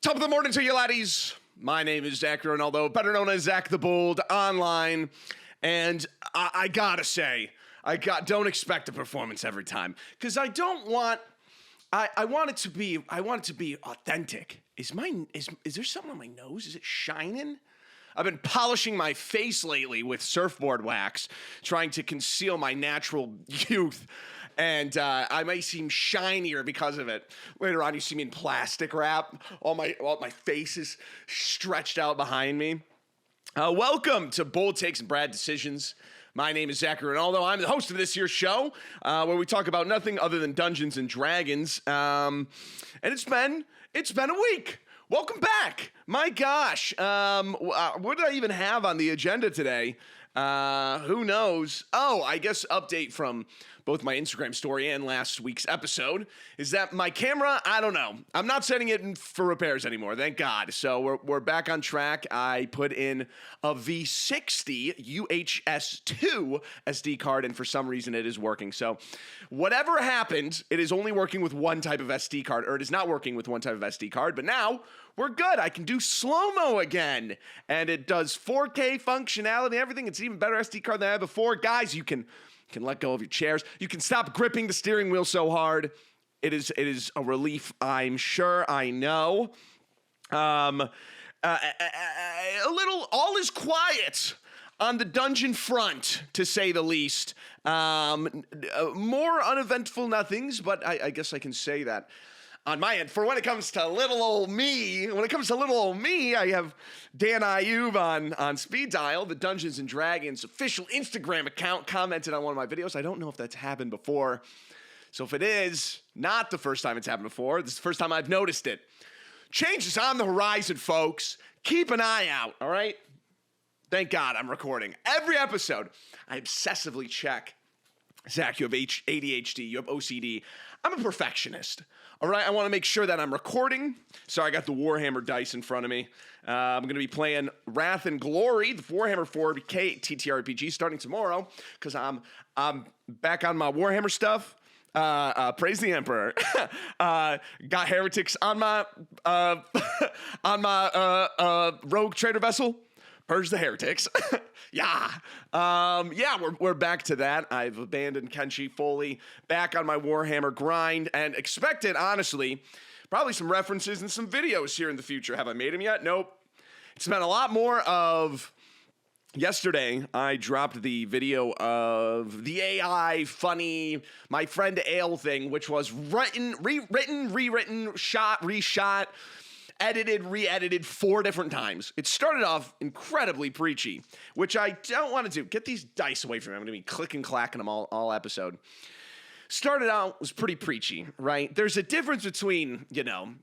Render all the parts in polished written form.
Top of the morning to you laddies. My name is Zach Ronaldo, better known as Zach the Bold online. And I gotta say, don't expect a performance every time. Because I don't want, I want it to be authentic. Is there something on my nose? Is it shining? I've been polishing my face lately with surfboard wax, trying to conceal my natural youth. And I may seem shinier because of it. Later on, you see me in plastic wrap. All my face is stretched out behind me. Welcome to BoldTakes and Brad Decisions. My name is Zach Ronaldo. I'm the host of this here show, where we talk about nothing other than Dungeons and Dragons. And it's been a week. Welcome back. My gosh. What did I even have on the agenda today? Who knows? Oh, I guess update from both my Instagram story and last week's episode is that my camera, I don't know. I'm not sending it in for repairs anymore, thank God. So we're back on track. I put in a V60 UHS-2 SD card, and for some reason it is working. So whatever happened, it is only working with one type of SD card, or it is not working with one type of SD card, but now we're good. I can do slow-mo again, and it does 4K functionality and everything. It's an even better SD card than I had before. Guys, you can let go of your chairs. You can stop gripping the steering wheel so hard. It is a relief, I'm sure. I know. A little, all is quiet on the dungeon front, to say the least. More uneventful nothings, but I guess I can say that on my end. For when it comes to little old me, I have Dan Ayub on speed dial, the Dungeons and Dragons official Instagram account, commented on one of my videos. I don't know if that's happened before. So if it is not the first time it's happened before, this is the first time I've noticed it. Change is on the horizon, folks. Keep an eye out, all right? Thank God I'm recording. Every episode, I obsessively check. Zach, you have ADHD, you have OCD. I'm a perfectionist, all right? I want to make sure that I'm recording. So I got the Warhammer dice in front of me. I'm going to be playing Wrath and Glory, the Warhammer 40K TTRPG, starting tomorrow, because I'm back on my Warhammer stuff. Praise the Emperor. Got heretics on my rogue trader vessel. Purge the heretics. Yeah. We're back to that. I've abandoned Kenshi fully, back on my Warhammer grind, and expected, honestly, probably some references and some videos here in the future. Have I made them yet? Nope. It's been a lot more of... Yesterday, I dropped the video of the AI funny My Friend Ale thing, which was rewritten, shot, reshot, edited, re-edited 4 different times. It started off incredibly preachy, which I don't want to do. Get these dice away from me. I'm going to be clicking, clacking them all episode. Started out, was pretty preachy, right? There's a difference between,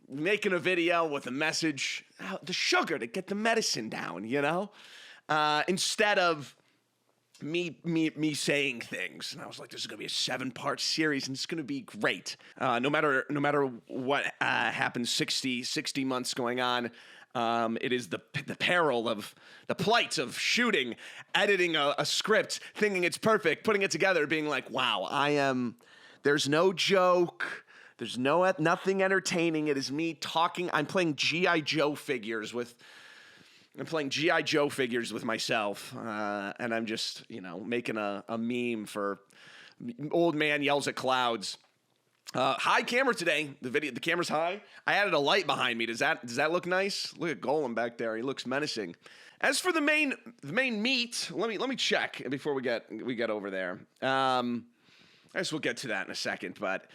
making a video with a message, the sugar to get the medicine down, instead of me saying things. And I was like, this is going to be a 7-part series, and it's going to be great. No matter what happens 60 months going on, it is the peril of the plight of shooting, editing a script, thinking it's perfect, putting it together, being like, wow, there's no joke. There's nothing entertaining. It is me talking. I'm playing G.I. Joe figures with myself, and I'm just, making a meme for old man yells at clouds. High camera today. The camera's high. I added a light behind me. Does that look nice? Look at Golem back there. He looks menacing. As for the main meat, let me check before we get over there. I guess we'll get to that in a second, but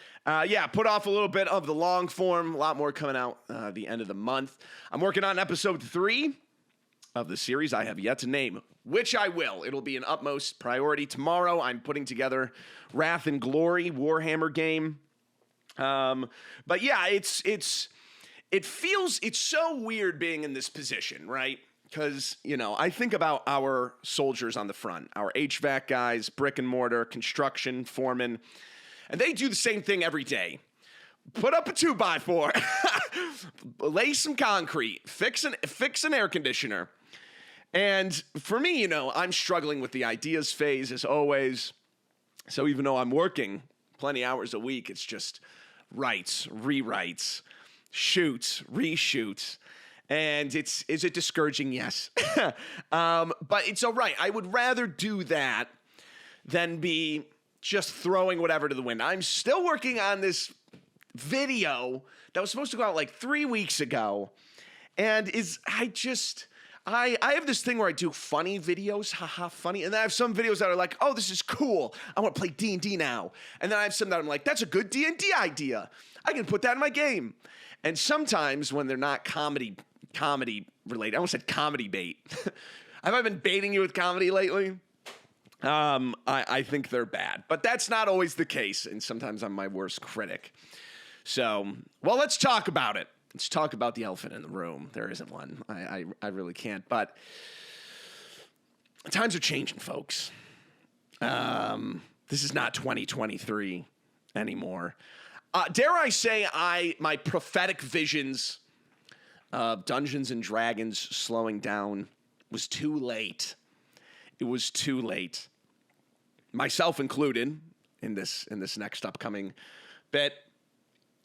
put off a little bit of the long form. A lot more coming out the end of the month. I'm working on episode 3 of the series I have yet to name, which I will. It'll be an utmost priority. Tomorrow I'm putting together Wrath and Glory Warhammer game. But yeah, it's so weird being in this position, right? Because, I think about our soldiers on the front, our HVAC guys, brick and mortar, construction, foremen, and they do the same thing every day. Put up a 2x4, lay some concrete, fix an air conditioner. And for me, I'm struggling with the ideas phase as always. So even though I'm working plenty hours a week, it's just writes, rewrites, reshoots. And is it discouraging? Yes. But it's all right. I would rather do that than be just throwing whatever to the wind. I'm still working on this video that was supposed to go out like 3 weeks ago. And I have this thing where I do funny videos, haha, funny. And then I have some videos that are like, oh, this is cool. I want to play D&D now. And then I have some that I'm like, that's a good D&D idea. I can put that in my game. And sometimes when they're not comedy related, I almost said comedy bait. Have I been baiting you with comedy lately? I think they're bad. But that's not always the case. And sometimes I'm my worst critic. So, well, let's talk about it. Let's talk about the elephant in the room. There isn't one. I really can't. But times are changing, folks. This is not 2023 anymore. Dare I say my prophetic visions of Dungeons and Dragons slowing down was too late. It was too late. Myself included in this next upcoming bit.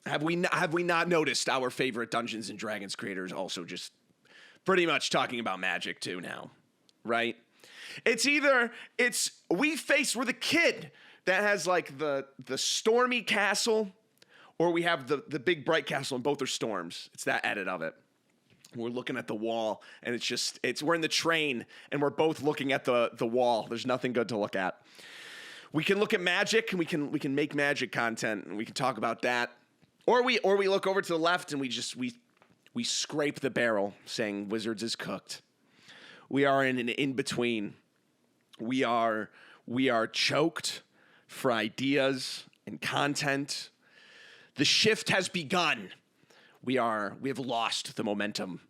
Have we not noticed our favorite Dungeons and Dragons creators also just pretty much talking about magic too now, right? We're the kid that has like the stormy castle, or we have the big bright castle, and both are storms. It's that edit of it. We're looking at the wall, and we're in the train, and we're both looking at the wall. There's nothing good to look at. We can look at magic, and we can make magic content, and we can talk about that. Or we look over to the left and we scrape the barrel, saying Wizards is cooked. We are in an in-between. We are choked for ideas and content. The shift has begun. We have lost the momentum.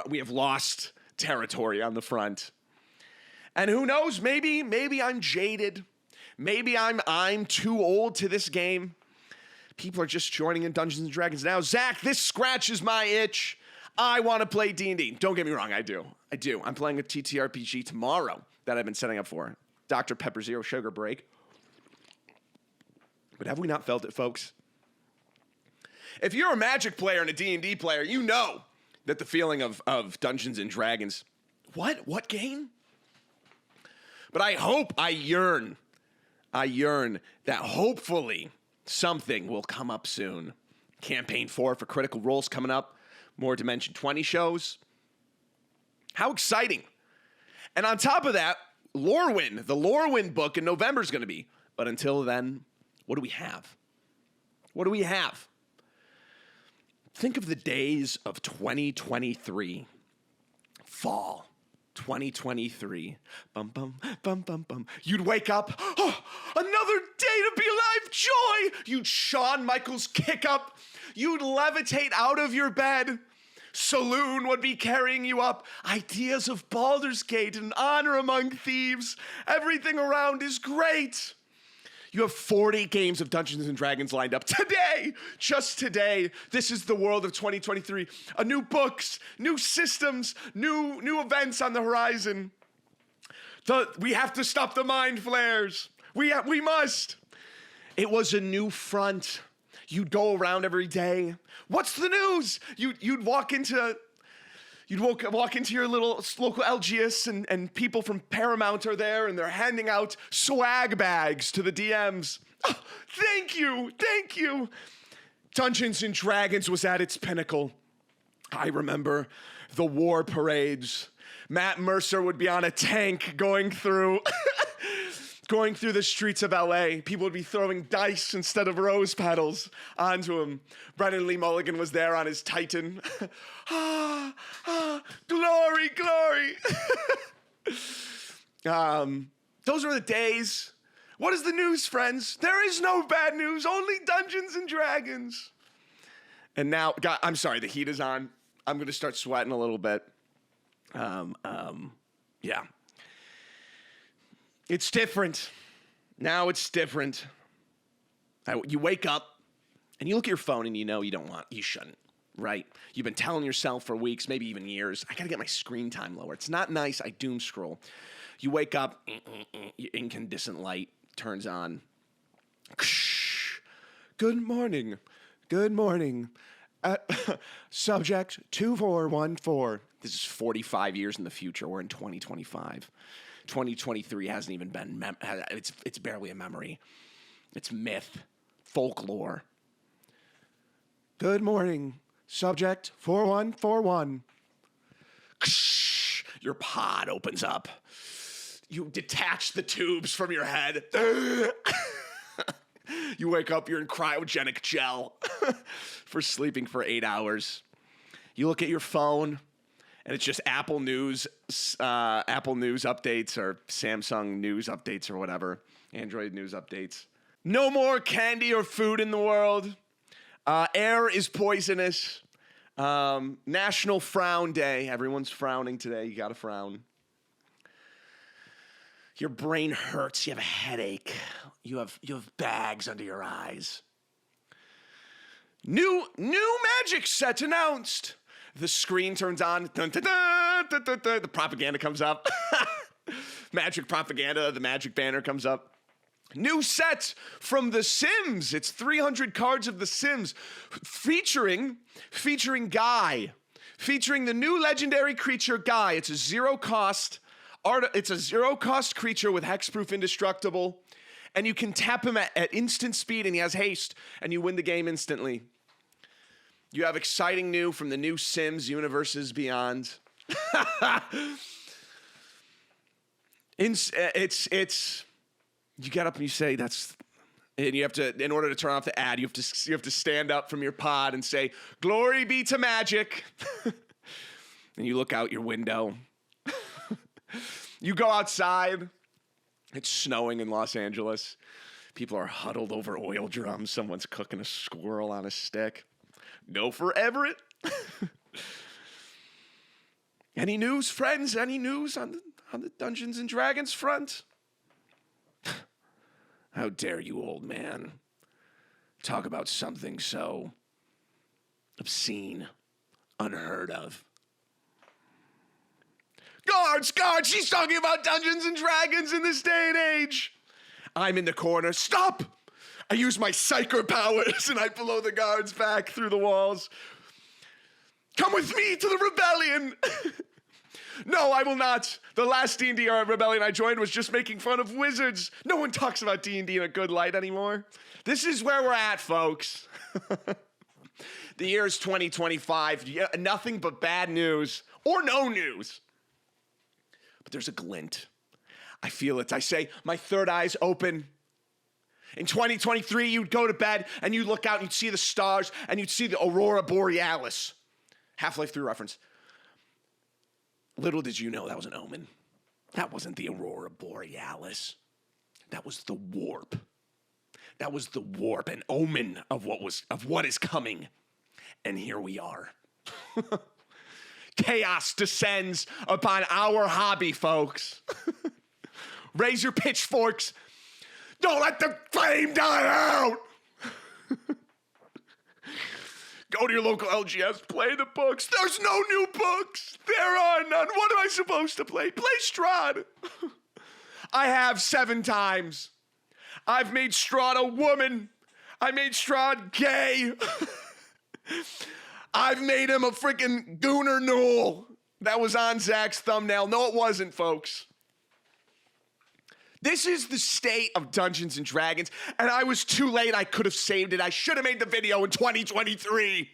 We have lost territory on the front. And who knows, maybe I'm jaded. Maybe I'm too old to this game. People are just joining in Dungeons and Dragons now. Zach, this scratches my itch. I want to play D&D. Don't get me wrong, I do. I'm playing a TTRPG tomorrow that I've been setting up for. Dr. Pepper Zero Sugar Break. But have we not felt it, folks? If you're a Magic player and a D&D player, you know that the feeling of Dungeons and Dragons. What game? But I yearn that hopefully something will come up soon. Campaign 4 for Critical Role's coming up. More Dimension 20 shows. How exciting. And on top of that, Lorwyn, the Lorwyn book in November is going to be. But until then, what do we have? What do we have? Think of the days of 2023. Fall. 2023. Bum, bum, bum, bum, bum. You'd wake up, oh, another day to be alive, joy! You'd Shawn Michaels kick up. You'd levitate out of your bed. Saloon would be carrying you up. Ideas of Baldur's Gate and Honor Among Thieves. Everything around is great. You have 40 games of Dungeons & Dragons lined up today, just today. This is the world of 2023. New books, new systems, new events on the horizon. We have to stop the mind flares. We must. It was a new front. You'd go around every day. What's the news? You'd walk into your little local LGS and people from Paramount are there and they're handing out swag bags to the DMs. Oh, thank you. Dungeons and Dragons was at its pinnacle. I remember the war parades. Matt Mercer would be on a tank going through the streets of LA. People would be throwing dice instead of rose petals onto him. Brennan Lee Mulligan was there on his Titan. Glory. Those were the days. What is the news, friends? There is no bad news, only Dungeons and Dragons. And now, God, I'm sorry, the heat is on. I'm going to start sweating a little bit. Yeah. It's different. Now it's different. You wake up and you look at your phone and you shouldn't, right? You've been telling yourself for weeks, maybe even years, I gotta get my screen time lower. It's not nice, I doom scroll. You wake up, your incandescent light turns on. Good morning. Subject 2414. This is 45 years in the future. We're in 2025. 2023 hasn't even been, it's barely a memory. It's myth, folklore. Good morning, subject 4141. Your pod opens up. You detach the tubes from your head. You wake up, you're in cryogenic gel for sleeping for 8 hours. You look at your phone, and it's just Apple News updates or Samsung News updates or whatever, Android News updates. No more candy or food in the world. Air is poisonous. National Frown Day. Everyone's frowning today. You got to frown. Your brain hurts. You have a headache. You have bags under your eyes. New magic set announced. The screen turns on. Dun, dun, dun, dun, dun, dun. The propaganda comes up. Magic propaganda. The magic banner comes up. New set from The Sims. It's 300 cards of The Sims featuring Guy. Featuring the new legendary creature Guy. It's a zero-cost creature with hexproof indestructible. And you can tap him at instant speed, and he has haste, and you win the game instantly. You have exciting new from the new Sims universes beyond. It's you get up and you say and you have to, in order to turn off the ad, you have to stand up from your pod and say, "Glory be to magic." And you look out your window. You go outside. It's snowing in Los Angeles. People are huddled over oil drums. Someone's cooking a squirrel on a stick. Go for Everett. Any news, friends? Any news on the Dungeons and Dragons front? How dare you, old man, talk about something so obscene, unheard of. Guards, she's talking about Dungeons and Dragons in this day and age. I'm in the corner. Stop! I use my psyker powers and I blow the guards back through the walls. Come with me to the rebellion. No, I will not. The last D&D rebellion I joined was just making fun of wizards. No one talks about D&D in a good light anymore. This is where we're at, folks. The year is 2025. Nothing but bad news or no news. But there's a glint. I feel it. I say, my third eye's open. In 2023, you'd go to bed and you'd look out and you'd see the stars and you'd see the Aurora Borealis. Half-Life 3 reference. Little did you know that was an omen. That wasn't the Aurora Borealis. That was the warp. That was the warp, an omen of what is coming. And here we are. Chaos descends upon our hobby, folks. Raise your pitchforks. Don't let the flame die out. Go to your local LGS, play the books. There's no new books. There are none. What am I supposed to play? Play Strahd. I have 7 times. I've made Strahd a woman. I made Strahd gay. I've made him a freaking Gooner Knoll. That was on Zach's thumbnail. No, it wasn't, folks. This is the state of Dungeons and Dragons, and I was too late. I could have saved it. I should have made the video in 2023.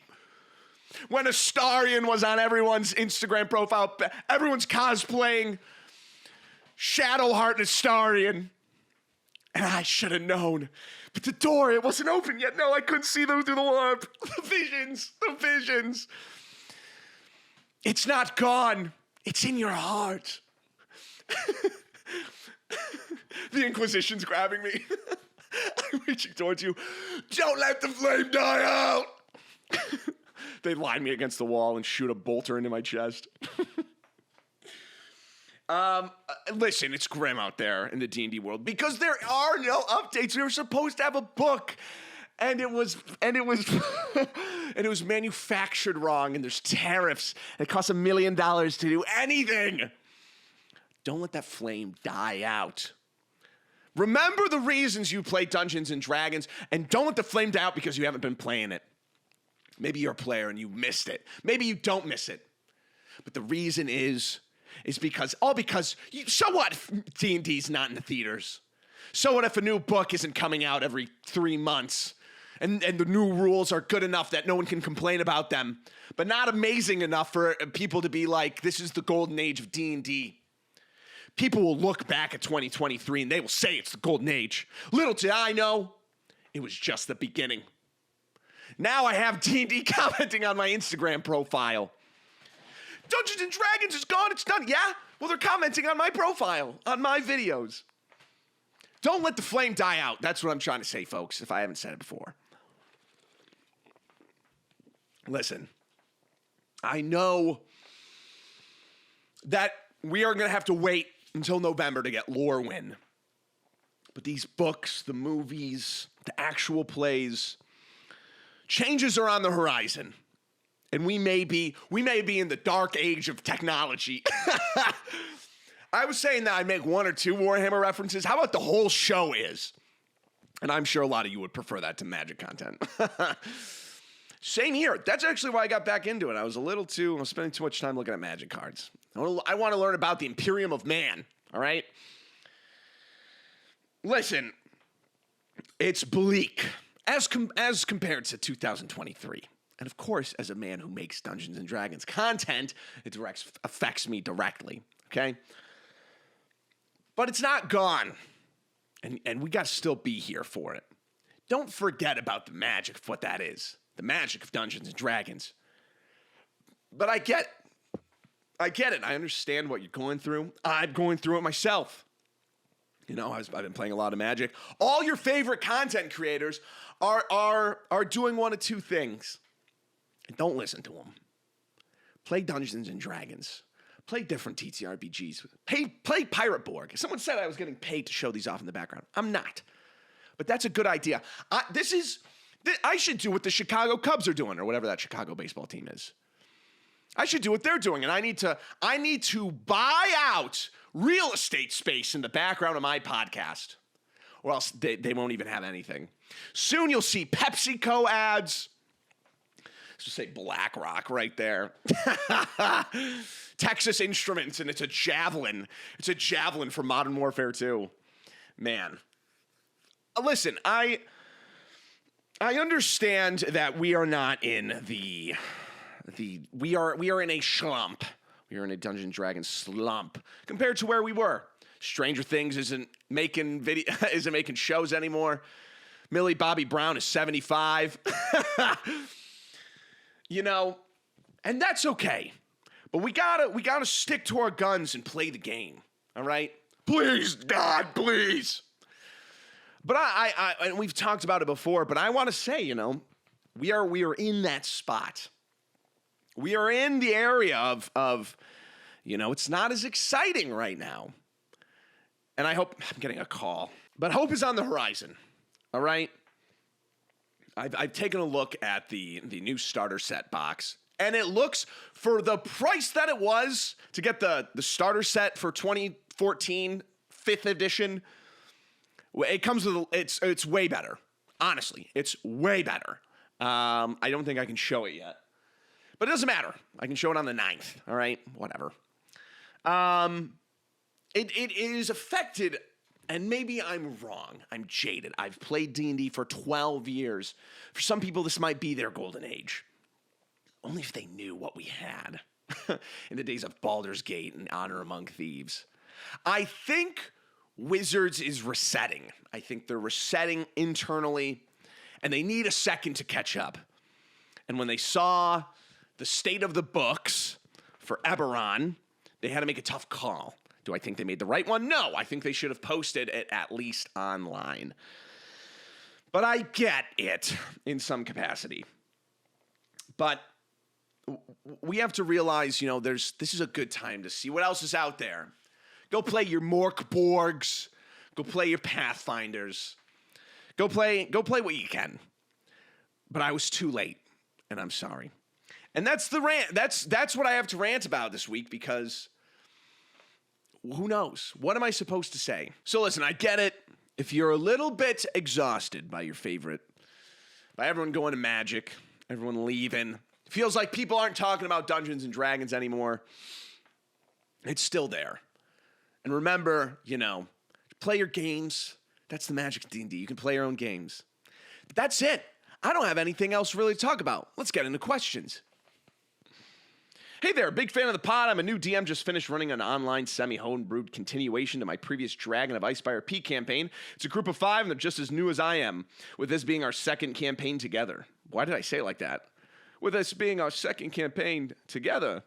When Astarion was on everyone's Instagram profile, everyone's cosplaying Shadowheart and Astarion. And I should have known. But the door, it wasn't open yet. No, I couldn't see them through the warp. The visions. It's not gone. It's in your heart. The Inquisition's grabbing me. I'm reaching towards you. Don't let the flame die out. They line me against the wall and shoot a bolter into my chest. Listen, it's grim out there in the D&D world because there are no updates. We were supposed to have a book, and it was and it was manufactured wrong, and there's tariffs. It costs $1 million to do anything. Don't let that flame die out. Remember the reasons you play Dungeons and Dragons, and don't let the flame die out because you haven't been playing it. Maybe you're a player and you missed it. Maybe you don't miss it. But the reason is because so what if D&D's not in the theaters? So what if a new book isn't coming out every 3 months? And the new rules are good enough that no one can complain about them, but not amazing enough for people to be like, this is the golden age of D&D. People will look back at 2023 and they will say it's the golden age. Little did I know, it was just the beginning. Now I have D&D commenting on my Instagram profile. Dungeons and Dragons is gone, it's done. Yeah? Well, they're commenting on my profile, on my videos. Don't let the flame die out. That's what I'm trying to say, folks, if I haven't said it before. Listen, I know that we are going to have to wait until November to get Lorwyn. But these books, the movies, the actual plays, changes are on the horizon. And we may be in the dark age of technology. I was saying that I'd make 1 or 2 Warhammer references. How about the whole show is? And I'm sure a lot of you would prefer that to Magic content. Same here. That's actually why I got back into it. I was spending too much time looking at Magic cards. I want to learn about the Imperium of Man, all right? Listen, it's bleak as compared to 2023. And of course, as a man who makes Dungeons and Dragons content, it affects me directly, okay? But it's not gone. And we got to still be here for it. Don't forget about the magic of what that is. The magic of Dungeons and Dragons. But I get it. I understand what you're going through. I'm going through it myself. You know, I've been playing a lot of Magic. All your favorite content creators are doing one of 2 things. And don't listen to them. Play Dungeons and Dragons. Play different TTRPGs. Play Pirate Borg. Someone said I was getting paid to show these off in the background. I'm not. But that's a good idea. I should do what the Chicago Cubs are doing, or whatever that Chicago baseball team is. I should do what they're doing, and I need to buy out real estate space in the background of my podcast, or else they won't even have anything. Soon you'll see PepsiCo ads. Let's just say BlackRock right there. Texas Instruments, and it's a javelin. It's a javelin for Modern Warfare 2. Man. Listen, I understand that we are not in we are in a slump. We are in a Dungeons and Dragons slump compared to where we were. Stranger Things isn't making shows anymore. Millie Bobby Brown is 75. You know, and that's okay. But we gotta stick to our guns and play the game. All right? Please, God, please. But I and we've talked about it before, but I want to say, you know, we are in that spot. We are in the area of, you know, it's not as exciting right now. And I'm getting a call. But hope is on the horizon. All right? I've taken a look at the new starter set box, and it looks, for the price that it was to get the starter set for 2014 5th edition, it comes with it's way better. Honestly, it's way better. I don't think I can show it yet, but it doesn't matter. I can show it on the 9th. All right, whatever. It is affected. And maybe I'm wrong. I'm jaded. I've played D&D for 12 years. For some people, this might be their golden age. Only if they knew what we had in the days of Baldur's Gate and Honor Among Thieves. I think Wizards is resetting. I think they're resetting internally, and they need a second to catch up. And when they saw the state of the books for Eberron, they had to make a tough call. Do I think they made the right one? No, I think they should have posted it at least online. But I get it in some capacity. But we have to realize, you know, this is a good time to see what else is out there. Go play your Morkborgs. Go play your Pathfinders. Go play what you can. But I was too late, and I'm sorry. And that's the rant. That's what I have to rant about this week, because who knows? What am I supposed to say? So listen, I get it. If you're a little bit exhausted by everyone going to Magic, everyone leaving. Feels like people aren't talking about Dungeons and Dragons anymore. It's still there. And remember, play your games. That's the magic of D&D. You can play your own games. But that's it. I don't have anything else really to talk about. Let's get into questions. Hey there, big fan of the pod. I'm a new DM, just finished running an online semi-homebrewed continuation to my previous Dragon of Icefire P campaign. It's a group of 5, and they're just as new as I am, with this being our second campaign together. Why did I say it like that? With this being our second campaign together.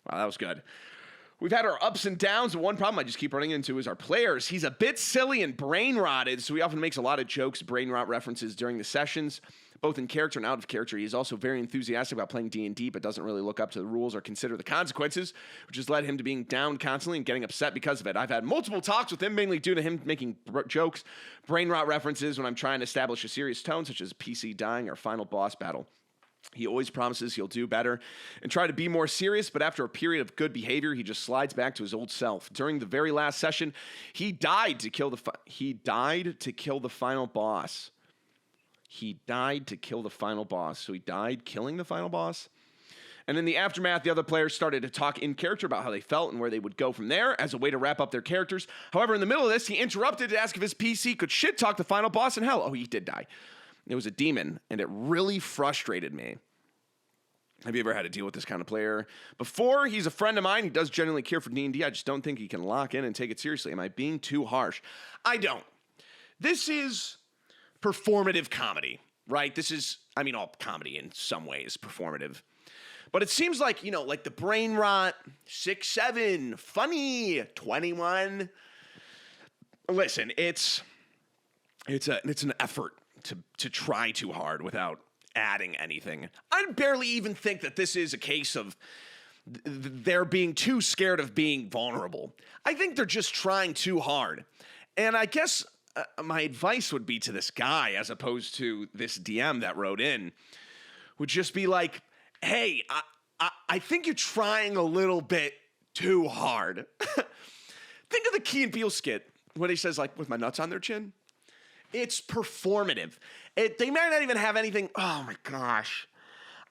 Wow, that was good. We've had our ups and downs, and one problem I just keep running into is our players. He's a bit silly and brain-rotted, so he often makes a lot of jokes, brain-rot references during the sessions, both in character and out of character. He's also very enthusiastic about playing D&D, but doesn't really look up to the rules or consider the consequences, which has led him to being down constantly and getting upset because of it. I've had multiple talks with him, mainly due to him making jokes, brain-rot references when I'm trying to establish a serious tone, such as PC dying or final boss battle. He always promises he'll do better and try to be more serious, but after a period of good behavior, he just slides back to his old self. During the very last session, he died to kill the final boss. He died to kill the final boss. So he died killing the final boss. And in the aftermath, the other players started to talk in character about how they felt and where they would go from there as a way to wrap up their characters. However, in the middle of this, he interrupted to ask if his PC could shit talk the final boss, and hell, oh, he did die. It was a demon, and it really frustrated me. Have you ever had to deal with this kind of player before? He's a friend of mine. He does genuinely care for D&D. I just don't think he can lock in and take it seriously. Am I being too harsh? I don't. This is performative comedy, right? This is, all comedy in some ways, performative. But it seems like, like the brain rot, 6, 7, funny, 21. Listen, it's an effort to try too hard without adding anything. I barely even think that this is a case of they're being too scared of being vulnerable. I think they're just trying too hard. And I guess my advice would be to this guy, as opposed to this DM that wrote in, would just be like, hey, I think you're trying a little bit too hard. Think of the Key and Peele skit when he says, like, with my nuts on their chin. It's performative. They might not even have anything. Oh my gosh.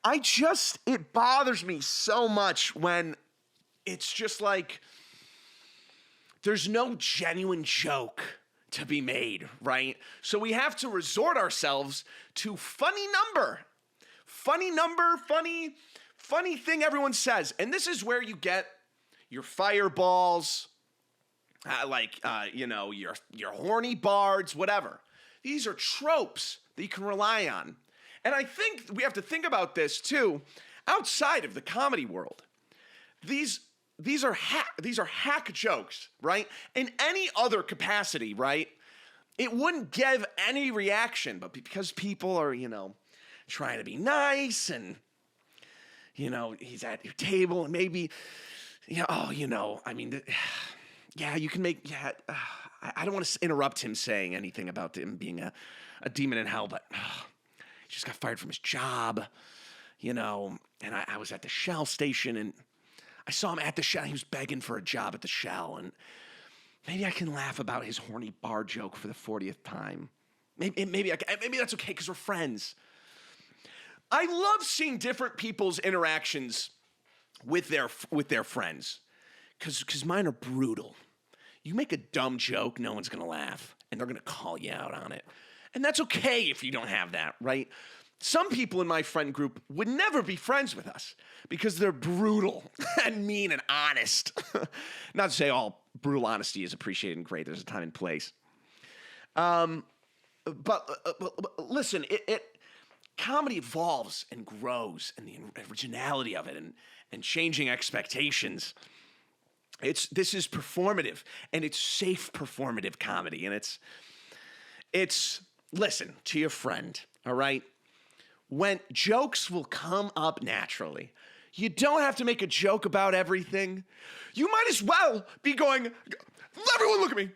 It bothers me so much when it's just like, there's no genuine joke to be made, right? So we have to resort ourselves to funny number, funny thing everyone says. And this is where you get your fireballs, your horny bards, whatever. These are tropes that you can rely on. And I think we have to think about this too, outside of the comedy world. These are hack jokes, right? In any other capacity, right? It wouldn't give any reaction, but because people are, trying to be nice and, he's at your table and maybe, you can make, I don't want to interrupt him saying anything about him being a demon in hell, but he just got fired from his job, and I was at the Shell station and I saw him at the Shell. He was begging for a job at the Shell, and maybe I can laugh about his horny bar joke for the 40th time. Maybe that's okay because we're friends. I love seeing different people's interactions with their friends because mine are brutal. You make a dumb joke, no one's going to laugh, and they're going to call you out on it. And that's okay if you don't have that, right? Some people in my friend group would never be friends with us because they're brutal and mean and honest. Not to say all brutal honesty is appreciated and great. There's a time and place. But listen, comedy evolves and grows, and the originality of it and changing expectations. This is performative, and it's safe performative comedy, and it's listen to your friend, all right? When jokes will come up naturally. You don't have to make a joke about everything. You might as well be going, everyone look at me.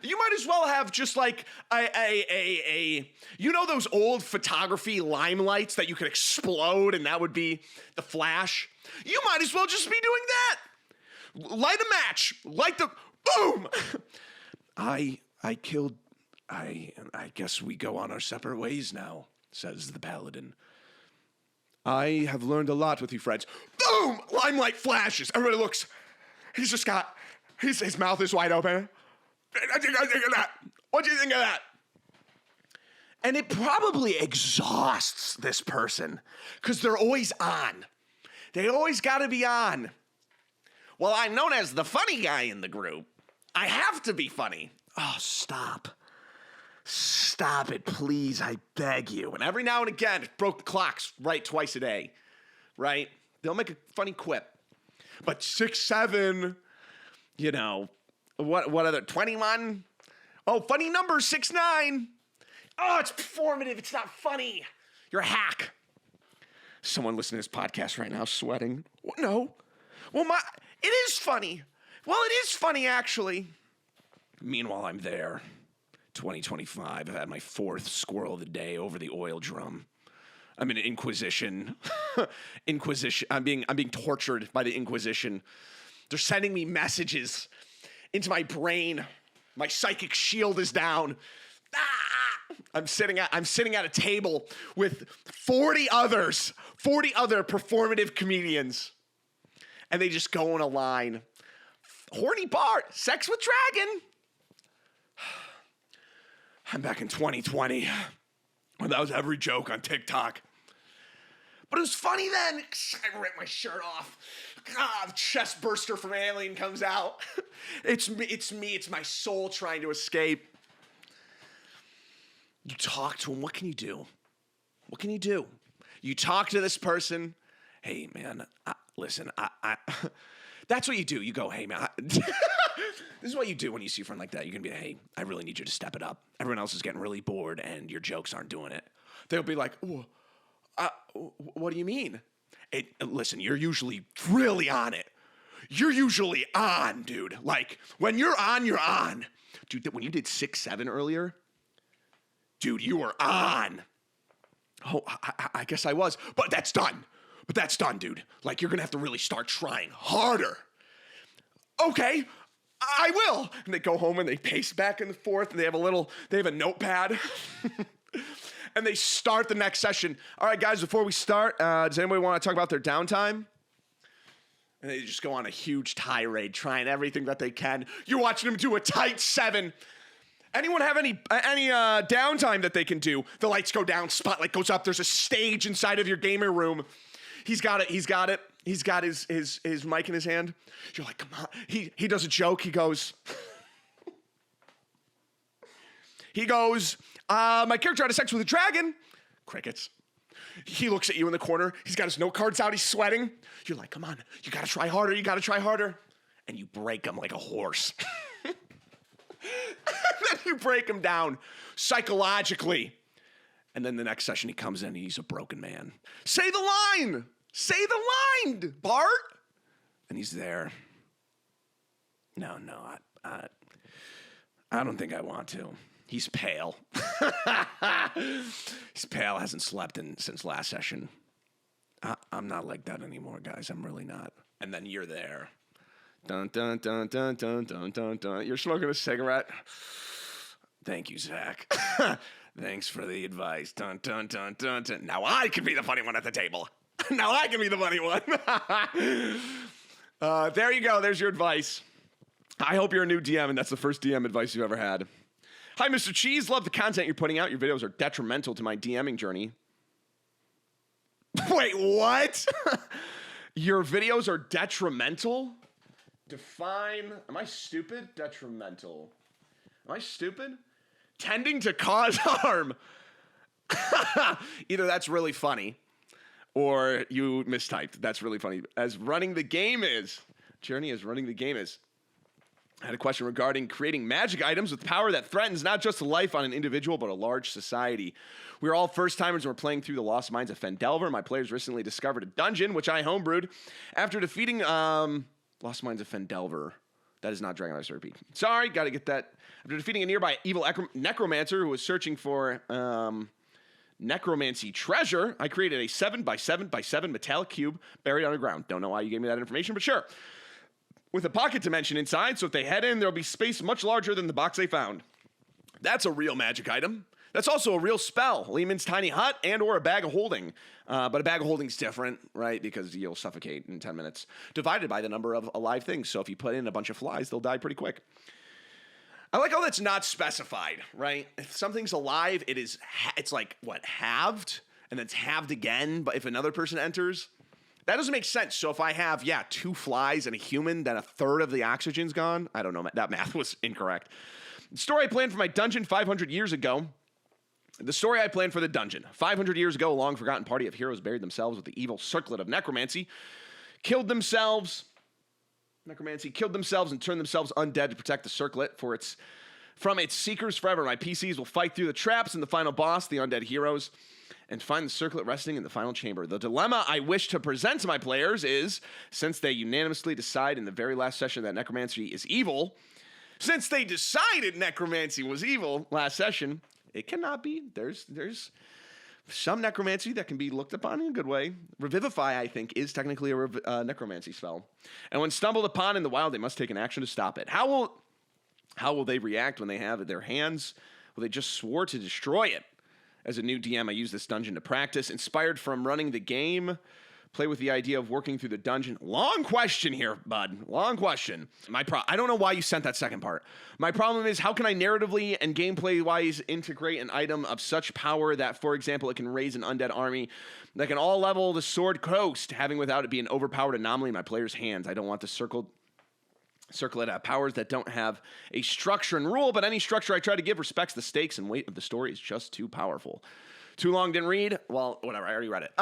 You might as well have just like those old photography limelights that you could explode and that would be the flash. You might as well just be doing that. Light a match. Light the boom. I guess we go on our separate ways now, says the paladin. I have learned a lot with you, friends. Boom! Limelight flashes. Everybody looks. He's just got, his mouth is wide open. What do you think of that? What do you think of that? And it probably exhausts this person because they're always on. They always got to be on. Well, I'm known as the funny guy in the group. I have to be funny. Oh, stop. Stop it, please. I beg you. And every now and again, it broke the clocks right twice a day, right? They'll make a funny quip. But 6'7", you know, what other, 21? Oh, funny number, 6'9". Oh, it's performative. It's not funny. You're a hack. Someone listening to this podcast right now sweating. No. Well, it is funny. Well, it is funny, actually. Meanwhile, I'm there. 2025. I've had my 4th squirrel of the day over the oil drum. I'm in an Inquisition. Inquisition. I'm being tortured by the Inquisition. They're sending me messages into my brain. My psychic shield is down. I'm sitting at a table with 40 other performative comedians. And they just go in a line. Horny Bart, sex with dragon. I'm back in 2020 when that was every joke on TikTok. But it was funny then. I ripped my shirt off. The chest burster from Alien comes out. It's me. It's my soul trying to escape. You talk to him. What can you do? What can you do? You talk to this person. Hey, man, listen, that's what you do. You go, hey, man. This is what you do when you see a friend like that. You're going to be, hey, I really need you to step it up. Everyone else is getting really bored and your jokes aren't doing it. They'll be like, what do you mean? Listen, you're usually really on it. You're usually on, dude. Like, when you're on, you're on. Dude, when you did 6'7" earlier, dude, you were on. Oh, I guess I was. But that's done. Dude. Like, you're going to have to really start trying harder. Okay, I will. And they go home and they pace back and forth and they have a notepad. And they start the next session. All right, guys, before we start, does anybody want to talk about their downtime? And they just go on a huge tirade, trying everything that they can. You're watching them do a tight 7. Anyone have any downtime that they can do? The lights go down, spotlight goes up. There's a stage inside of your gamer room. He's got it. He's got his mic in his hand. You're like, come on. He does a joke. He goes, my character had sex with a dragon. Crickets. He looks at you in the corner. He's got his note cards out. He's sweating. You're like, come on. You got to try harder. And you break him like a horse. And then you break him down psychologically. And then the next session he comes in and he's a broken man. Say the line, Bart. And he's there. No, I don't think I want to. He's pale. He's pale, hasn't slept since last session. I'm not like that anymore, guys. I'm really not. And then you're there. Dun, dun, dun, dun, dun, dun, dun, dun. You're smoking a cigarette. Thank you, Zach. Thanks for the advice. Dun, dun, dun, dun, dun. Now I can be the funny one at the table. Now I can be the funny one. There you go. There's your advice. I hope you're a new DM, and that's the first DM advice you've ever had. Hi, Mr. Cheese. Love the content you're putting out. Your videos are detrimental to my DMing journey. Wait, what? Your videos are detrimental? Define. Am I stupid? Detrimental. Am I stupid? Tending to cause harm. Either that's really funny or you mistyped. That's really funny. As running the game is. Journey as running the game is. I had a question regarding creating magic items with power that threatens not just life on an individual, but a large society. We are all first-timers and we're playing through the Lost Mines of Fendelver. My players recently discovered a dungeon, which I homebrewed. After defeating Lost Mines of Fendelver. That is not Dragon Ice RP. Sorry, got to get that. After defeating a nearby evil necromancer who was searching for necromancy treasure, I created a 7x7x7 metallic cube buried underground. Don't know why you gave me that information, but sure. With a pocket dimension inside, so if they head in, there'll be space much larger than the box they found. That's a real magic item. That's also a real spell. Lehman's Tiny Hut and or a Bag of Holding. But a Bag of Holding's different, right? Because you'll suffocate in 10 minutes. Divided by the number of alive things. So if you put in a bunch of flies, they'll die pretty quick. I like how that's not specified, right? If something's alive, it's like, what, halved? And then it's halved again, but if another person enters? That doesn't make sense. So if I have, 2 flies and a human, then a third of the oxygen's gone? I don't know. That math was incorrect. The story I planned for my dungeon 500 years ago. The story I planned for the dungeon. 500 years ago, a long-forgotten party of heroes buried themselves with the evil circlet of necromancy, killed themselves and turned themselves undead to protect the circlet from its seekers forever. My PCs will fight through the traps and the final boss, the undead heroes, and find the circlet resting in the final chamber. The dilemma I wish to present to my players is, since they unanimously decide in the very last session that necromancy is evil, since they decided necromancy was evil last session, it cannot be. There's some necromancy that can be looked upon in a good way. Revivify, I think, is technically a necromancy spell. And when stumbled upon in the wild, they must take an action to stop it. How will they react when they have it in their hands? Well, they just swore to destroy it. As a new DM, I use this dungeon to practice. Inspired from running the game, play with the idea of working through the dungeon. Long question here, bud. Long question. I don't know why you sent that second part. My problem is, how can I narratively and gameplay-wise integrate an item of such power that, for example, it can raise an undead army that can all level the sword coast, having without it be an overpowered anomaly in my player's hands? I don't want the circlet powers that don't have a structure and rule, but any structure I try to give respects the stakes and weight of the story is just too powerful. Too long, didn't read? Well, whatever, I already read it.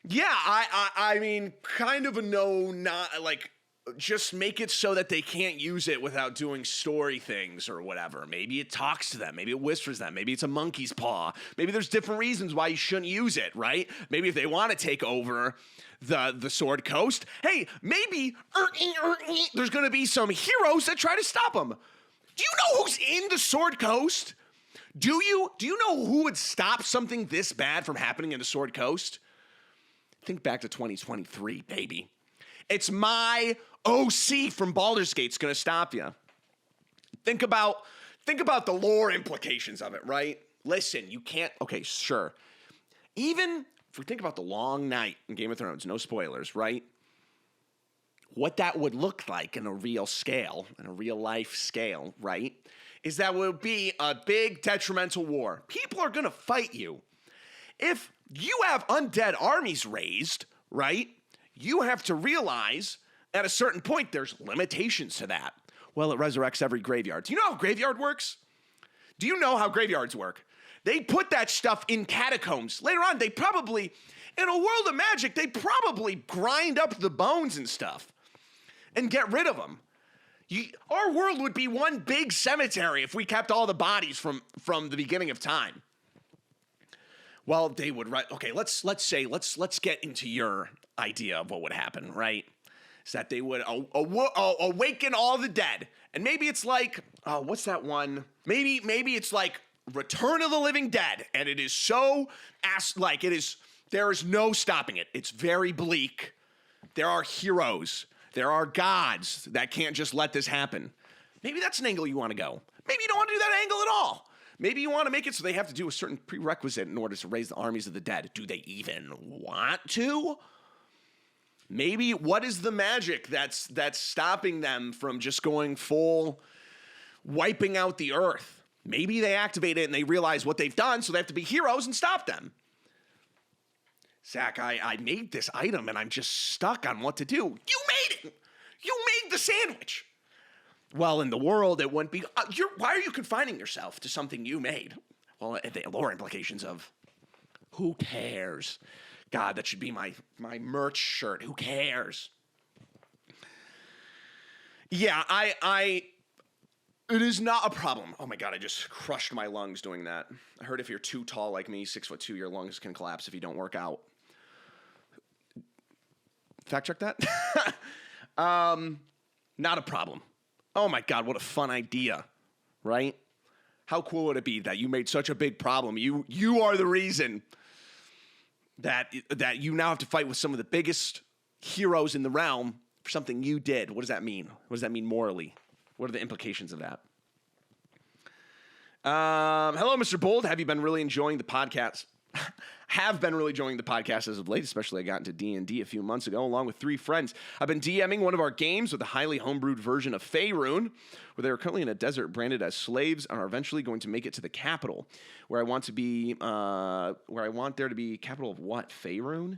Yeah, I mean, kind of a no, not, like, just make it so that they can't use it without doing story things or whatever. Maybe it talks to them. Maybe it whispers them. Maybe it's a monkey's paw. Maybe there's different reasons why you shouldn't use it, right? Maybe if they want to take over the Sword Coast, hey, maybe there's going to be some heroes that try to stop them. Do you know who's in the Sword Coast? Do you know who would stop something this bad from happening in the Sword Coast? Think back to 2023, baby. It's my OC from Baldur's Gate's going to stop you. Think about the lore implications of it, right? Listen, you can't. Okay, sure. Even if we think about the Long Night in Game of Thrones, no spoilers, right? What that would look like in a real scale, in a real life scale, right? Is that would be a big detrimental war. People are going to fight you. If you have undead armies raised, right? You have to realize at a certain point there's limitations to that. Well, it resurrects every graveyard. Do you know how graveyard works? Do you know how graveyards work? They put that stuff in catacombs. Later on, they probably, in a world of magic, they probably grind up the bones and stuff and get rid of them. Our world would be one big cemetery if we kept all the bodies from the beginning of time. Well, they would, right? Okay, let's get into your idea of what would happen, right? Is that they would awaken all the dead. And maybe it's like, what's that one? Maybe it's like Return of the Living Dead. And it is so, there is no stopping it. It's very bleak. There are heroes. There are gods that can't just let this happen. Maybe that's an angle you want to go. Maybe you don't want to do that angle at all. Maybe you want to make it so they have to do a certain prerequisite in order to raise the armies of the dead. Do they even want to? Maybe what is the magic that's stopping them from just going full wiping out the earth? Maybe they activate it and they realize what they've done, so they have to be heroes and stop them. Zach, I made this item and I'm just stuck on what to do. You made it! You made the sandwich! Well, in the world, it wouldn't be... why are you confining yourself to something you made? Well, the lore implications of... Who cares? God, that should be my merch shirt. Who cares? Yeah, it is not a problem. Oh my God, I just crushed my lungs doing that. I heard if you're too tall like me, 6'2", your lungs can collapse if you don't work out. Fact check that? Not a problem. Oh my God, what a fun idea, right? How cool would it be that you made such a big problem? You are the reason that you now have to fight with some of the biggest heroes in the realm for something you did. What does that mean? What does that mean morally? What are the implications of that? Hello, Mr. Bold. Have you been really enjoying the podcast? Have been really enjoying the podcast as of late, especially I got into D&D a few months ago along with 3 friends. I've been DMing one of our games with a highly homebrewed version of Faerun, where they are currently in a desert branded as slaves and are eventually going to make it to the capital, where I want there to be capital of what? Faerun?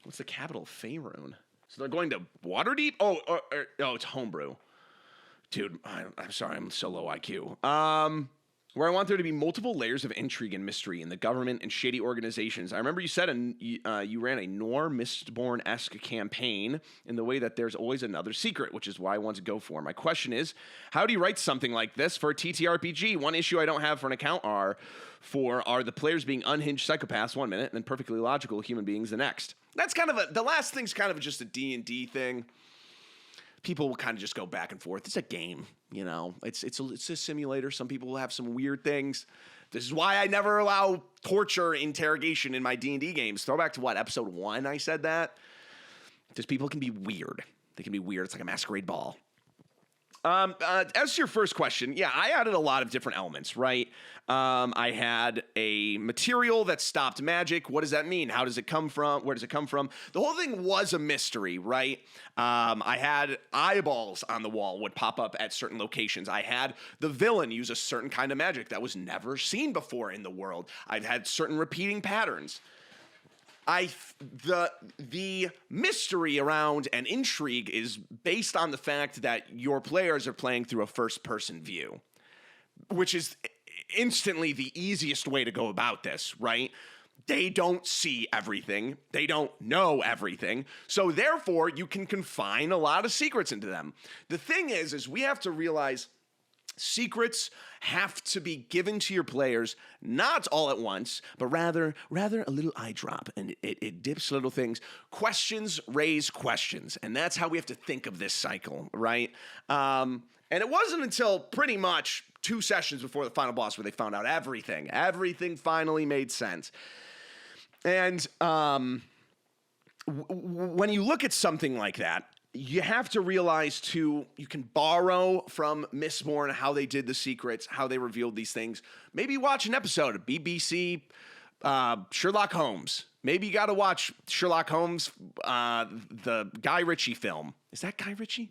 What's the capital of Faerun? So they're going to Waterdeep? Oh, it's homebrew. Dude, I'm sorry, I'm so low IQ. Where I want there to be multiple layers of intrigue and mystery in the government and shady organizations. I remember you said you ran a Nor Mistborn-esque campaign in the way that there's always another secret, which is why I want to go for. My question is, how do you write something like this for a TTRPG? One issue I don't have for an account are the players being unhinged psychopaths one minute and then perfectly logical human beings the next. That's kind of the last thing's kind of just a D&D thing. People will kind of just go back and forth. It's a game, you know. It's a simulator. Some people will have some weird things. This is why I never allow torture interrogation in my D&D games. Throwback to what, episode 1 I said that? Because people can be weird. They can be weird. It's like a masquerade ball. As to your first question, yeah, I added a lot of different elements, right? I had a material that stopped magic. What does that mean? How does it come from? Where does it come from? The whole thing was a mystery, right? I had eyeballs on the wall would pop up at certain locations. I had the villain use a certain kind of magic that was never seen before in the world. I've had certain repeating patterns. The mystery around an intrigue is based on the fact that your players are playing through a first-person view, which is instantly the easiest way to go about this, right? They don't see everything. They don't know everything. So therefore, you can confine a lot of secrets into them. The thing is we have to realize secrets have to be given to your players, not all at once, but rather a little eye drop, and it dips little things. Questions raise questions, and that's how we have to think of this cycle, right? And it wasn't until pretty much 2 sessions before the final boss where they found out everything. Everything finally made sense. And when you look at something like that, you have to realize, too, you can borrow from Mistborn how they did the secrets, how they revealed these things. Maybe watch an episode of BBC Sherlock Holmes. Maybe you got to watch Sherlock Holmes, the Guy Ritchie film. Is that Guy Ritchie?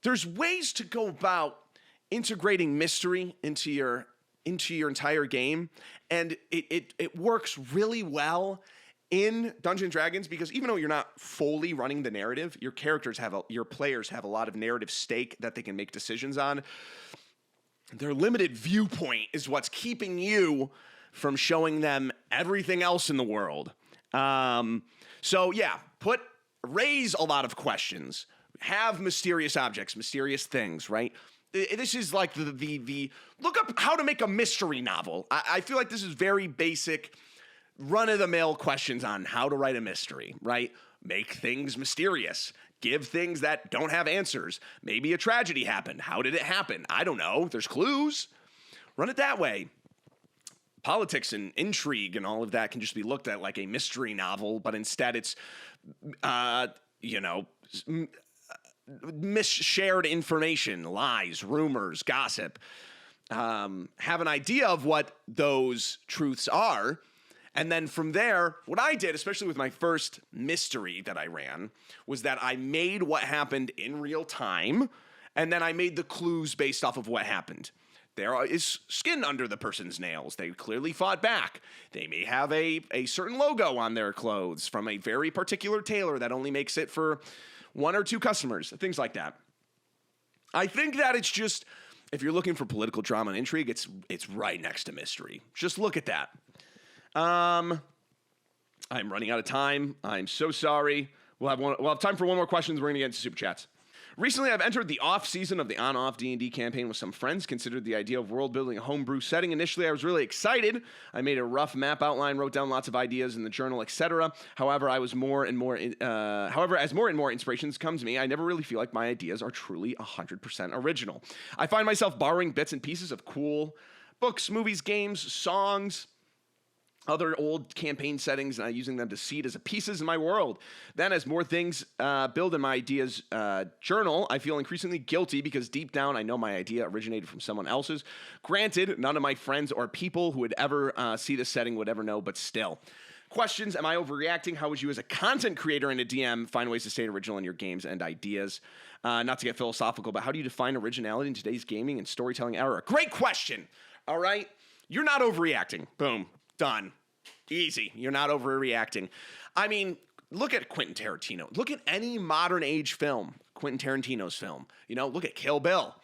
There's ways to go about integrating mystery into your entire game, and it works really well in Dungeons & Dragons, because even though you're not fully running the narrative, your players have a lot of narrative stake that they can make decisions on. Their limited viewpoint is what's keeping you from showing them everything else in the world. So yeah, raise a lot of questions. Have mysterious objects, mysterious things, right? This is like the look up how to make a mystery novel. I feel like this is very basic, run-of-the-mill questions on how to write a mystery, right? Make things mysterious. Give things that don't have answers. Maybe a tragedy happened. How did it happen? I don't know. There's clues. Run it that way. Politics and intrigue and all of that can just be looked at like a mystery novel, but instead it's, shared information, lies, rumors, gossip. Have an idea of what those truths are. And then from there, what I did, especially with my first mystery that I ran, was that I made what happened in real time, and then I made the clues based off of what happened. There is skin under the person's nails. They clearly fought back. They may have a certain logo on their clothes from a very particular tailor that only makes it for 1 or 2 customers, things like that. I think that it's just, if you're looking for political drama and intrigue, it's right next to mystery. Just look at that. I'm running out of time. I'm so sorry. We'll have time for one more question. We're going to get into super chats. Recently, I've entered the off-season of the on-off D&D campaign with some friends, considered the idea of world-building a homebrew setting. Initially, I was really excited. I made a rough map outline, wrote down lots of ideas in the journal, etc. However, as more and more inspirations come to me, I never really feel like my ideas are truly 100% original. I find myself borrowing bits and pieces of cool books, movies, games, songs, other old campaign settings, and I'm using them to seed as pieces in my world. Then, as more things build in my ideas journal, I feel increasingly guilty because deep down I know my idea originated from someone else's. Granted, none of my friends or people who would ever see this setting would ever know, but still. Questions: am I overreacting? How would you, as a content creator and a DM, find ways to stay original in your games and ideas? Not to get philosophical, but how do you define originality in today's gaming and storytelling era? Great question. All right. You're not overreacting. Boom. Done. Easy. You're not overreacting. I mean, look at Quentin Tarantino. Look at any modern age film, Quentin Tarantino's film. Look at Kill Bill.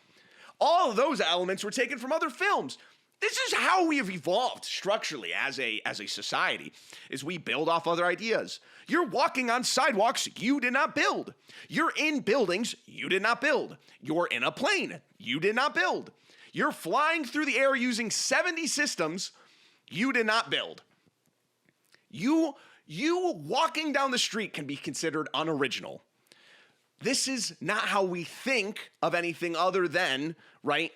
All of those elements were taken from other films. This is how we have evolved structurally as a society, is we build off other ideas. You're walking on sidewalks you did not build. You're in buildings you did not build. You're in a plane you did not build. You're flying through the air using 70 systems you did not build. You walking down the street can be considered unoriginal. This is not how we think of anything other than, right,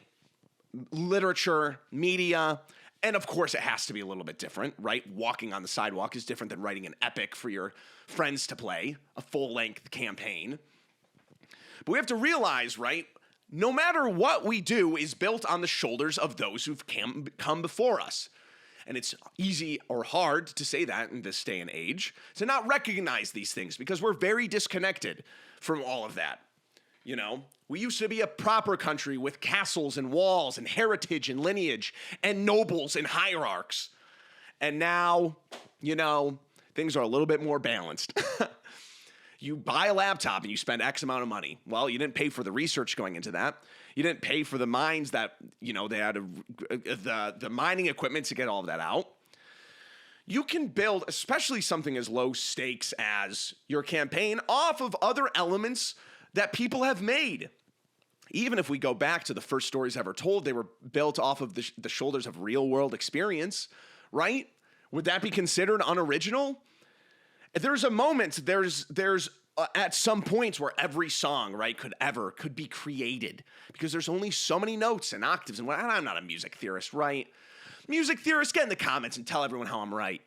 literature, media, and of course it has to be a little bit different, right? Walking on the sidewalk is different than writing an epic for your friends to play, a full-length campaign. But we have to realize, right, no matter what we do is built on the shoulders of those who've come before us. And it's easy or hard to say that in this day and age, to not recognize these things because we're very disconnected from all of that. We used to be a proper country with castles and walls and heritage and lineage and nobles and hierarchs. And now, things are a little bit more balanced. You buy a laptop and you spend X amount of money. Well, you didn't pay for the research going into that. You didn't pay for the mines that, they had the mining equipment to get all of that out. You can build, especially something as low stakes as your campaign, off of other elements that people have made. Even if we go back to the first stories ever told, they were built off of the shoulders of real world experience, right? Would that be considered unoriginal? There's a moment, there's at some points where every song, right, could be created because there's only so many notes and octaves. And I'm not a music theorist, right? Music theorists, get in the comments and tell everyone how I'm right.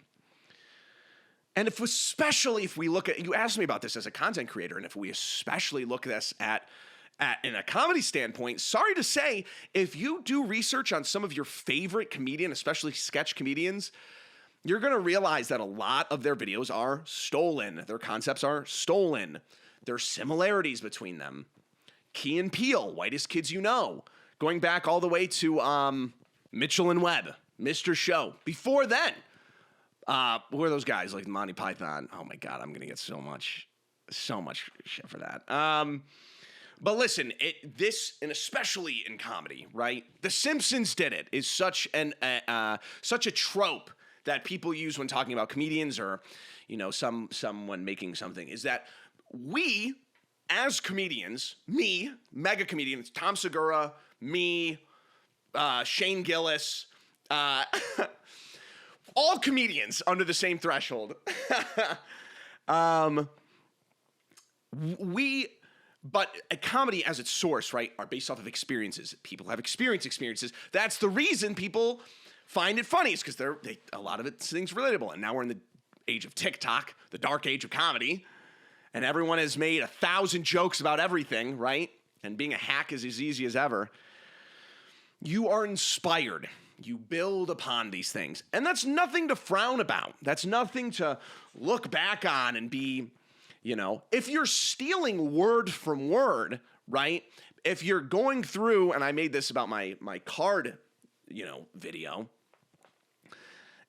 And especially if we look at, you asked me about this as a content creator, and if we especially look at this at in a comedy standpoint, sorry to say, if you do research on some of your favorite comedian, especially sketch comedians, you're going to realize that a lot of their videos are stolen. Their concepts are stolen. There's similarities between them. Key and Peele, Whitest Kids You Know, going back all the way to Mitchell and Webb, Mr. Show. Before then, who are those guys like Monty Python? Oh my God, I'm going to get so much shit for that. But listen, this, and especially in comedy, right? The Simpsons did it, is such a trope that people use when talking about comedians or, someone making something, is that we, as comedians, me, mega comedians, Tom Segura, me, Shane Gillis, all comedians under the same threshold. But a comedy as its source, right, are based off of experiences. People have experiences. That's the reason people find it funny, is because a lot of things relatable. And now we're in the age of TikTok, the dark age of comedy, and everyone has made 1,000 jokes about everything, right? And being a hack is as easy as ever. You are inspired. You build upon these things. And that's nothing to frown about. That's nothing to look back on and be, if you're stealing word from word, right? If you're going through, and I made this about my card, video,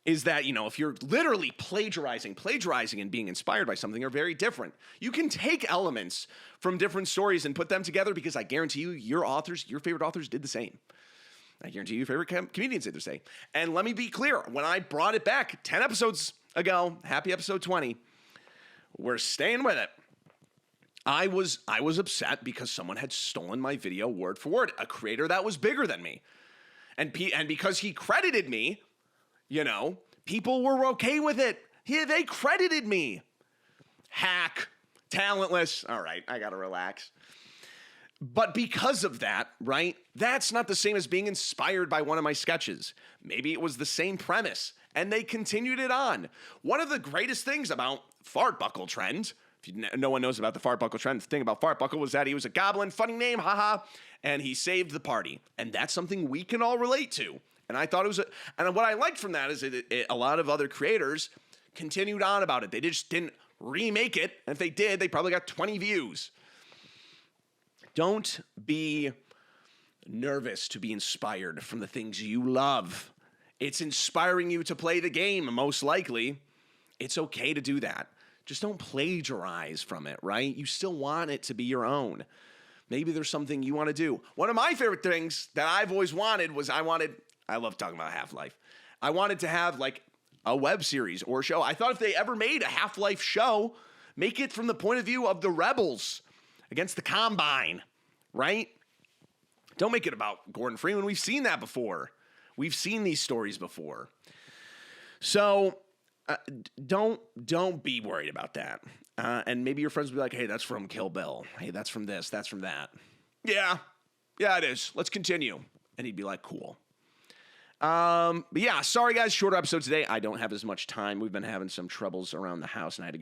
is that, if you're literally plagiarizing and being inspired by something are very different. You can take elements from different stories and put them together because I guarantee you, your favorite authors did the same. I guarantee you your favorite comedians did the same. And let me be clear, when I brought it back 10 episodes ago, happy episode 20, we're staying with it. I was upset because someone had stolen my video word for word, a creator that was bigger than me. And because he credited me, people were okay with it. They credited me. Hack, talentless. All right, I got to relax. But because of that, right, that's not the same as being inspired by one of my sketches. Maybe it was the same premise And they continued it on. One of the greatest things about Fart Buckle Trend, if no one knows about the Fart Buckle Trend, the thing about Fart Buckle was that he was a goblin, funny name, haha, and he saved the party. And that's something we can all relate to. And I thought it was, and what I liked from that is a lot of other creators continued on about it. They just didn't remake it. And if they did, they probably got 20 views. Don't be nervous to be inspired from the things you love. It's inspiring you to play the game, most likely. It's okay to do that. Just don't plagiarize from it, right? You still want it to be your own. Maybe there's something you want to do. One of my favorite things that I've always wanted was I love talking about Half-Life. I wanted to have like a web series or show. I thought if they ever made a Half-Life show, make it from the point of view of the rebels against the Combine, right? Don't make it about Gordon Freeman. We've seen that before. We've seen these stories before. So don't be worried about that. And maybe your friends will be like, hey, that's from Kill Bill. Hey, that's from this. That's from that. Yeah, it is. Let's continue. And he'd be like, cool. But yeah, sorry guys, shorter episode today. I don't have as much time. We've been having some troubles around the house, and I had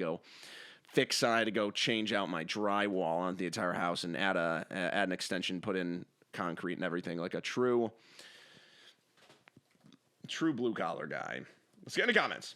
to go change out my drywall on the entire house and add an extension, put in concrete and everything, like a true blue collar guy. Let's get into comments.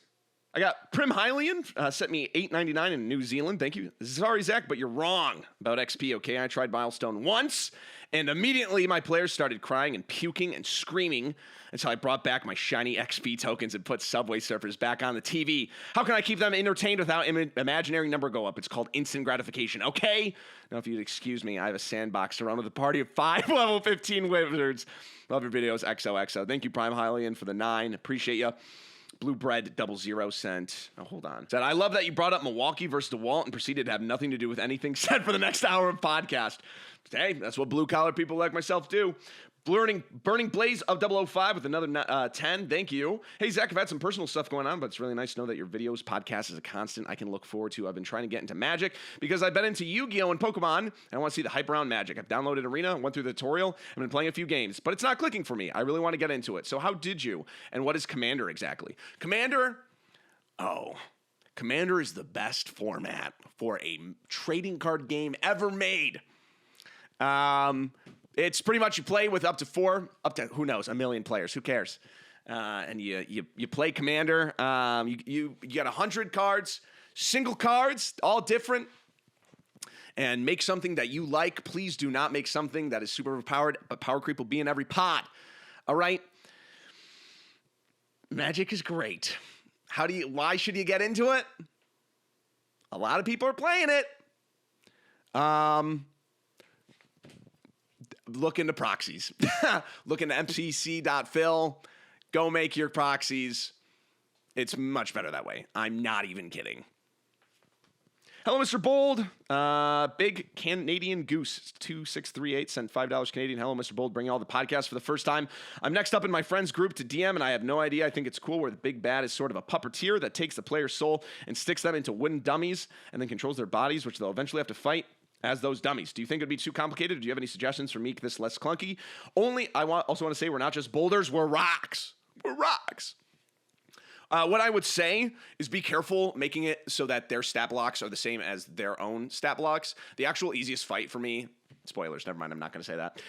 I got Prim Hylian sent me $8.99 in New Zealand. Thank you. Sorry, Zach, but you're wrong about XP, okay? I tried Milestone once, and immediately my players started crying and puking and screaming until I brought back my shiny XP tokens and put Subway Surfers back on the TV. How can I keep them entertained without imaginary number go up? It's called instant gratification, okay? Now, if you'd excuse me, I have a sandbox to run with a party of 5 level 15 wizards. Love your videos, XOXO. Thank you, Prime Hylian, for the 9. Appreciate you. Blue Bread 00 cent. Oh, hold on. Said, I love that you brought up Milwaukee versus DeWalt and proceeded to have nothing to do with anything said for the next hour of podcast. Hey, that's what blue collar people like myself do. Burning Blaze of 005 with another 10. Thank you. Hey, Zach, I've had some personal stuff going on, but it's really nice to know that your videos, podcast is a constant I can look forward to. I've been trying to get into Magic because I've been into Yu-Gi-Oh! And Pokemon, and I want to see the hype around Magic. I've downloaded Arena, went through the tutorial, I've been playing a few games, but it's not clicking for me. I really want to get into it. So how did you? And what is Commander exactly? Commander is the best format for a trading card game ever made. It's pretty much you play with up to who knows, 1 million players. Who cares? And you play Commander. You get 100 cards, single cards, all different, and make something that you like. Please do not make something that is super overpowered. A power creep will be in every pot. All right. Magic is great. Why should you get into it? A lot of people are playing it. Look into proxies. Look into mpc.phil. Go make your proxies. It's much better that way. I'm not even kidding. Hello, Mr. Bold. Big Canadian Goose 2638 sent $5 Canadian. Hello, Mr. Bold. Bringing all the podcasts for the first time. I'm next up in my friend's group to DM, and I have no idea. I think it's cool where the big bad is sort of a puppeteer that takes the player's soul and sticks them into wooden dummies and then controls their bodies, which they'll eventually have to fight as those dummies. Do you think it'd be too complicated? Or do you have any suggestions for make this less clunky? I also want to say we're not just boulders, we're rocks. We're rocks. What I would say is be careful making it so that their stat blocks are the same as their own stat blocks. The actual easiest fight for me, spoilers, never mind, I'm not going to say that.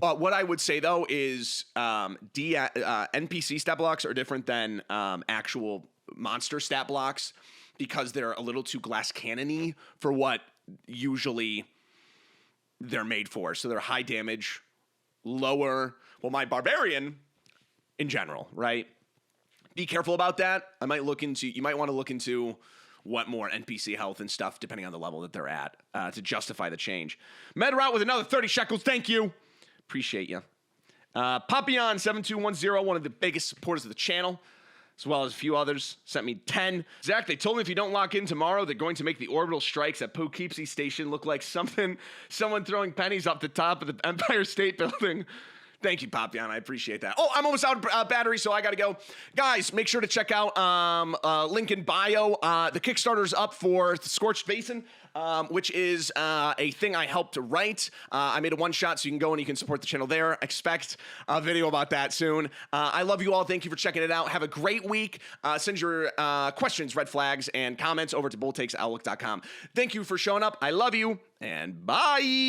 What I would say, though, is NPC stat blocks are different than actual monster stat blocks, because they're a little too glass cannon-y for what usually they're made for. So they're high damage, lower. Well, my barbarian in general, right? Be careful about that. You might want to look into what more NPC health and stuff, depending on the level that they're at, to justify the change. Medroute with another 30 shekels. Thank you. Appreciate you. Papillon7210, one of the biggest supporters of the channel, as well as a few others, sent me 10. Zach, they told me if you don't lock in tomorrow, they're going to make the orbital strikes at Poughkeepsie Station look like someone throwing pennies off the top of the Empire State Building. Thank you, Papillon. I appreciate that. Oh, I'm almost out of battery, so I got to go. Guys, make sure to check out link in bio. The Kickstarter's up for Scorched Basin, which is a thing I helped to write. I made a one-shot, so you can go and you can support the channel there. Expect a video about that soon. I love you all. Thank you for checking it out. Have a great week. Send your questions, red flags, and comments over to BoldTakes@outlook.com. Thank you for showing up. I love you, and bye.